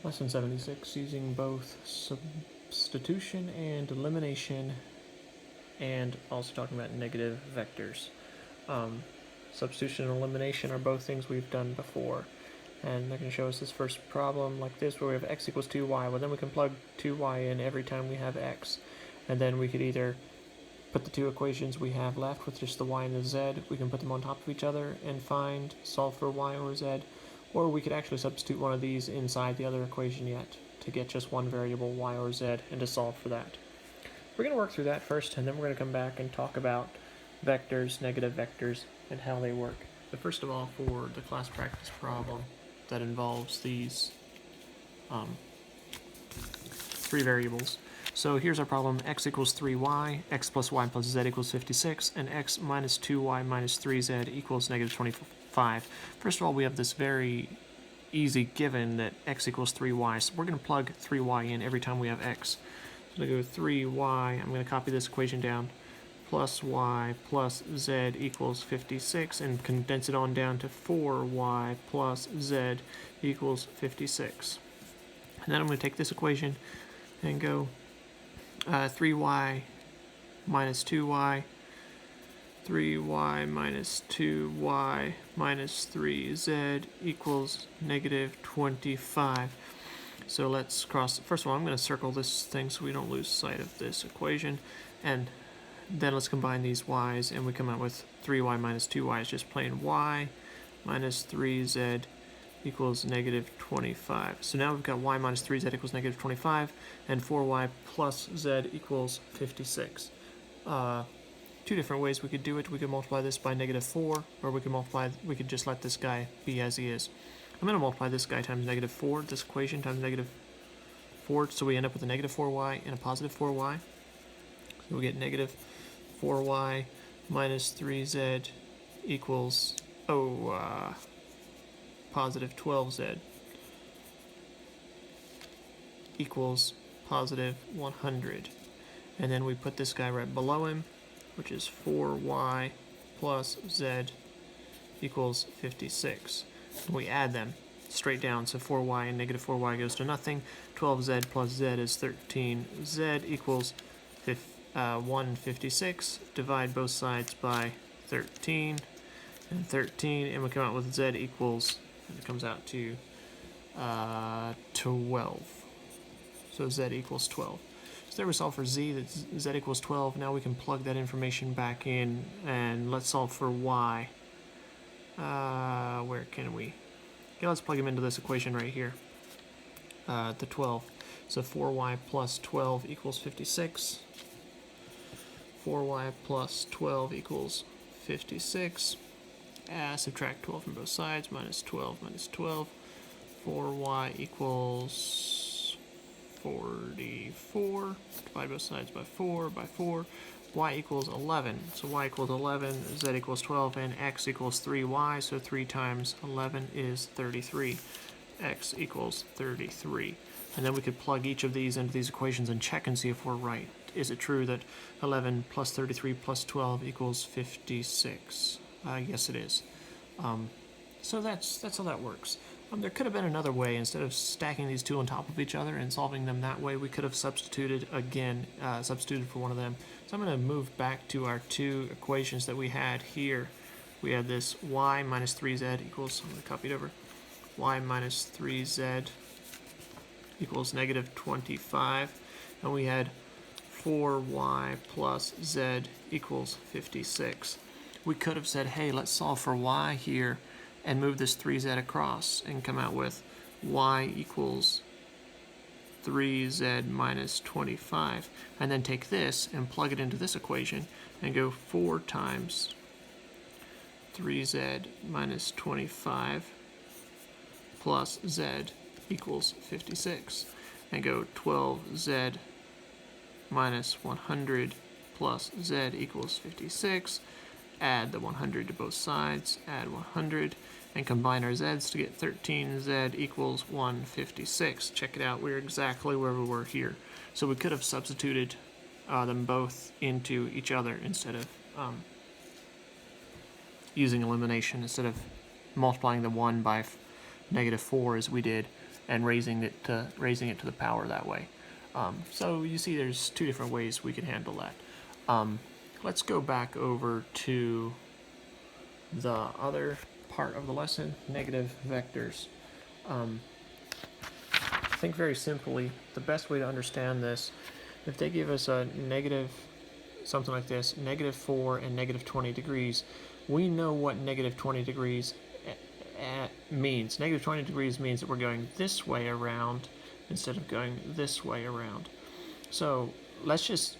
Lesson 76, using both substitution and elimination, and also talking about negative vectors. Substitution and elimination are both things we've done before, and they're going to show us this first problem like this, where we have x equals 2y. Well, then we can plug 2y in every time we have x, and then we could either put the two equations we have left with just the y and the z, we can put them on top of each other and solve for y or z, or we could actually substitute one of these inside the other equation yet to get just one variable, y or z, and to solve for that. We're going to work through that first, and then we're going to come back and talk about vectors, negative vectors, and how they work. But first of all, for the class practice problem that involves these three variables. So here's our problem: x equals 3y, x plus y plus z equals 56, and x minus 2y minus 3z equals negative 25. First of all, we have this very easy given that x equals 3y, so we're going to plug 3y in every time we have x. So I'm going to go 3y, I'm going to copy this equation down, plus y plus z equals 56, and condense it on down to 4y plus z equals 56. And then I'm going to take this equation and go 3y minus 2y, 3y minus 2y minus 3z equals negative 25. So let's cross. First of all, I'm going to circle this thing so we don't lose sight of this equation, and then let's combine these y's, and we come out with 3y minus 2y is just plain y minus 3z equals negative 25. So now we've got y minus 3z equals negative 25, and 4y plus z equals 56. Two different ways we could do it. We could multiply this by negative 4, or we could just let this guy be as he is. I'm going to multiply this guy times negative 4, this equation times negative 4, so we end up with a negative 4y and a positive 4y. So we get negative 4y minus 3z equals, positive 12z equals positive 100. And then we put this guy right below him, which is 4y plus z equals 56. And we add them straight down, so 4y and negative 4y goes to nothing. 12z plus z is 13. z equals 156. Divide both sides by 13 and 13, and we come out with z equals, and it comes out to 12. So z equals 12. So there we solve for z, that's z equals 12. Now we can plug that information back in, and let's solve for y. Where can we? Okay, let's plug him into this equation right here. The 12. So 4y plus 12 equals 56. 4y plus 12 equals 56. Subtract 12 from both sides, minus 12 minus 12. 4y equals 44. Divide both sides by 4, y equals 11. So y equals 11, z equals 12, and x equals 3y, so 3 times 11 is 33. X equals 33. And then we could plug each of these into these equations and check and see if we're right. Is it true that 11 plus 33 plus 12 equals 56? Yes, it is. So that's how that works. There could have been another way. Instead of stacking these two on top of each other and solving them that way, we could have substituted for one of them. So I'm going to move back to our two equations that we had here. We had this y minus 3z equals, I'm going to copy it over, y minus 3z equals negative 25, and we had 4y plus z equals 56. We could have said, hey, let's solve for y here and move this 3z across and come out with y equals 3z minus 25, and then take this and plug it into this equation and go 4 times 3z minus 25 plus z equals 56, and go 12z minus 100 plus z equals 56. Add the 100 to both sides, add 100, and combine our z's to get 13z equals 156. Check it out, we're exactly where we were here. So we could have substituted them both into each other instead of using elimination, instead of multiplying the 1 by negative 4 as we did, and raising it to the power that way. So you see there's two different ways we can handle that. Let's go back over to the other part of the lesson, negative vectors. Think very simply, the best way to understand this, if they give us a negative, something like this, -4 and -20 degrees, we know what -20 degrees means. -20 degrees means that we're going this way around instead of going this way around. So let's just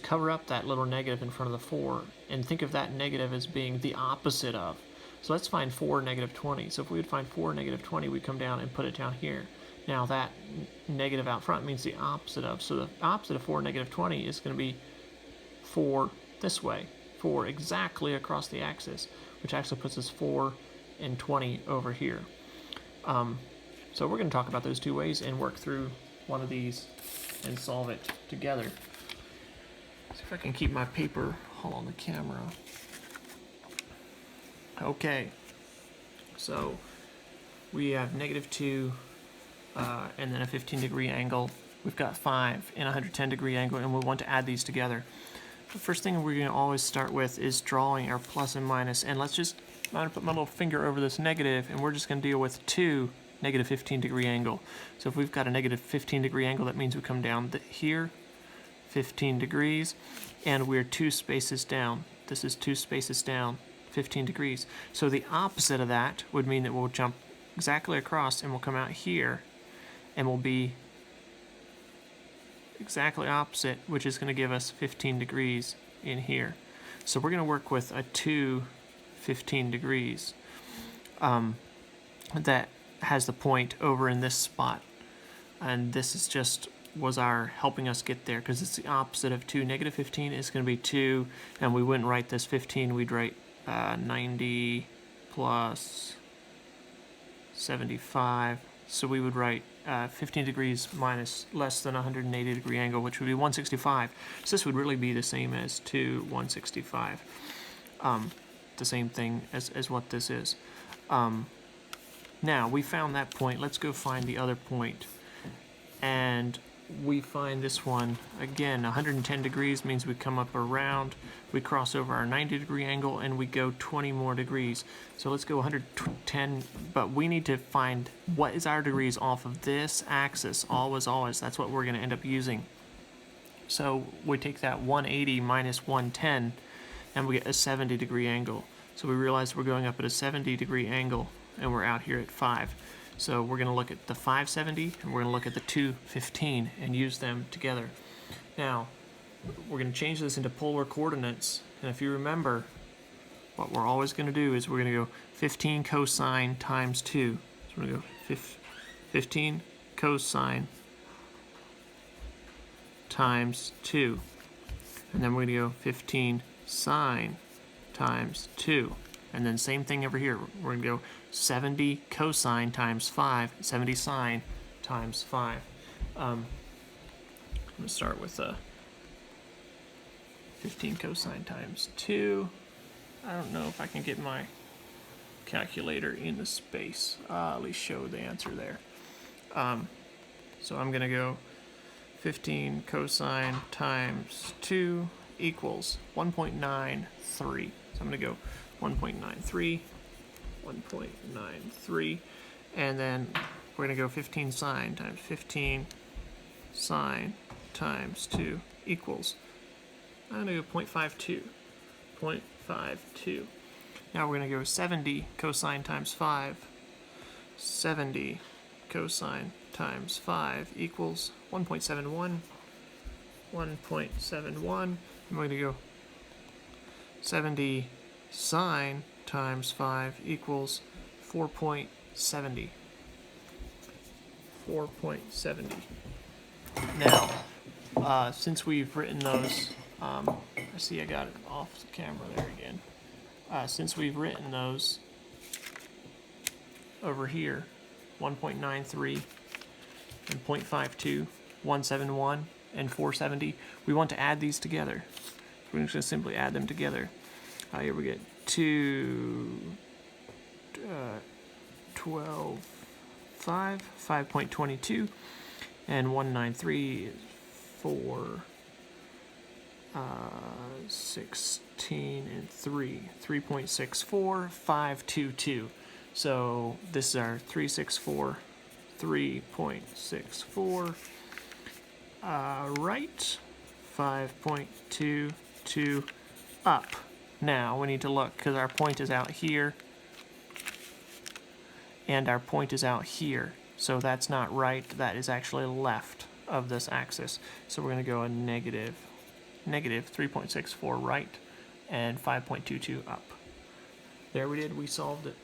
cover up that little negative in front of the 4 and think of that negative as being the opposite of. So let's find 4 -20. So if we would find 4 -20, we'd come down and put it down here. Now that negative out front means the opposite of. So the opposite of 4 -20 is going to be 4 this way. 4 exactly across the axis, which actually puts us 4 and 20 over here. So we're going to talk about those two ways and work through one of these and solve it together. See if I can keep my paper on the camera. Okay, so we have -2 and then a 15-degree angle. We've got 5 and a 110-degree angle, and we want to add these together. The first thing we're going to always start with is drawing our plus and minus, and I'm going to put my little finger over this negative, and we're just going to deal with 2 -15-degree angle. So if we've got a -15-degree angle, that means we come down here 15 degrees, and we're 2 spaces down. This is 2 spaces down, 15 degrees. So the opposite of that would mean that we'll jump exactly across, and we'll come out here, and we'll be exactly opposite, which is going to give us 15 degrees in here. So we're going to work with a 2 15 degrees that has the point over in this spot, and this is just was our helping us get there, because it's the opposite of 2. -15 is going to be 2, and we wouldn't write this 15, we'd write 90 plus 75, so we would write 15 degrees minus less than 180-degree angle, which would be 165. So this would really be the same as 2 165, the same thing as what this is. Now we found that point. Let's go find the other point, and we find this one again. 110 degrees means we come up around, we cross over our 90-degree angle, and we go 20 more degrees. So let's go 110, but we need to find what is our degrees off of this axis. Always, that's what we're going to end up using. So we take that 180 minus 110, and we get a 70-degree angle. So we realize we're going up at a 70-degree angle, and we're out here at 5. So we're going to look at the 570, and we're going to look at the 215 and use them together. Now, we're going to change this into polar coordinates, and if you remember, what we're always going to do is we're going to go 15 cosine times 2. So we're going to go 15 cosine times 2. And then we're going to go 15 sine times 2. And then same thing over here. We're going to go 70 cosine times 5, 70 sine times 5. I'm going to start with 15 cosine times 2. I don't know if I can get my calculator in the space. At least show the answer there. So I'm going to go 15 cosine times 2 equals 1.93. So I'm going to go 1.93, 1.93, and then we're going to go 15 sine times 15 sine times 2 equals, I'm going to go 0.52, 0.52. Now we're going to go 70 cosine times 5, 70 cosine times 5 equals 1.71, 1.71, and we're going to go 70 sine times 5 equals 4.70. 4.70. Now, since we've written those, I see I got it off the camera there again. Since we've written those over here, 1.93 and 0.52, 171 and 470, we want to add these together. We're just going to simply add them together. Here we get 2, 12, 5.22, and 193 is 4, 16, and 3.64, 522. So this is our 364, 3.64, right, 5.22 up. Now we need to look because our point is out here and our point is out here. So that's not right, that is actually left of this axis. So we're going to go a negative 3.64 right and 5.22 up. There we did, we solved it.